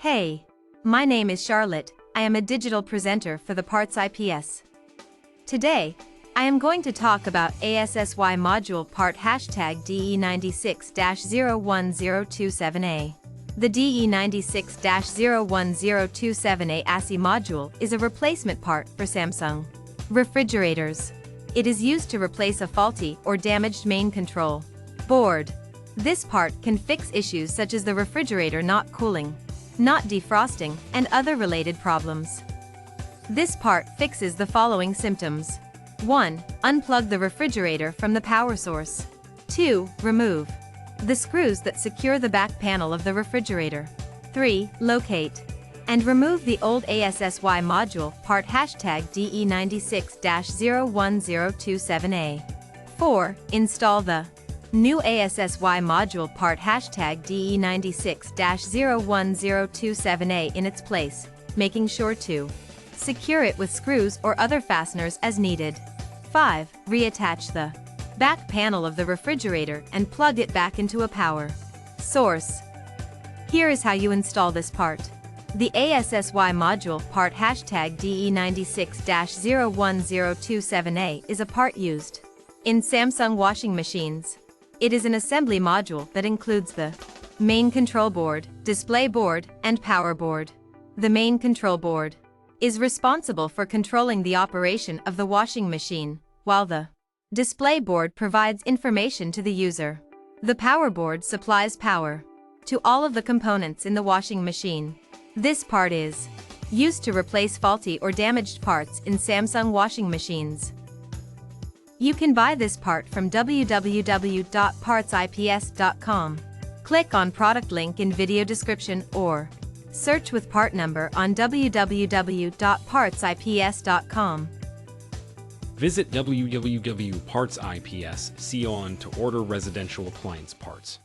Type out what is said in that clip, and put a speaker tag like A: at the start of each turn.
A: Hey, my name is Charlotte. I am a digital presenter for the PartsIPS. Today, I am going to talk about ASSY module part #DE96-01027A. The DE96-01027A Assy Module is a replacement part for Samsung refrigerators. It is used to replace a faulty or damaged main control board. This part can fix issues such as the refrigerator not cooling, not defrosting, and other related problems. This part fixes the following symptoms. 1. Unplug the refrigerator from the power source. 2. Remove the screws that secure the back panel of the refrigerator. 3. Locate and remove the old ASSY module part #DE96-01027A. 4. Install the new ASSY module part #DE96-01027A in its place, making sure to secure it with screws or other fasteners as needed. 5. Reattach the back panel of the refrigerator and plug it back into a power source. Here is how you install this part. The ASSY module part #DE96-01027A is a part used in Samsung washing machines. It is an assembly module that includes the main control board, display board, and power board. The main control board is responsible for controlling the operation of the washing machine, while the display board provides information to the user. The power board supplies power to all of the components in the washing machine. This part is used to replace faulty or damaged parts in Samsung washing machines. You can buy this part from www.partsips.com. Click on product link in video description or search with part number on www.partsips.com.
B: Visit www.partsips.com to order residential appliance parts.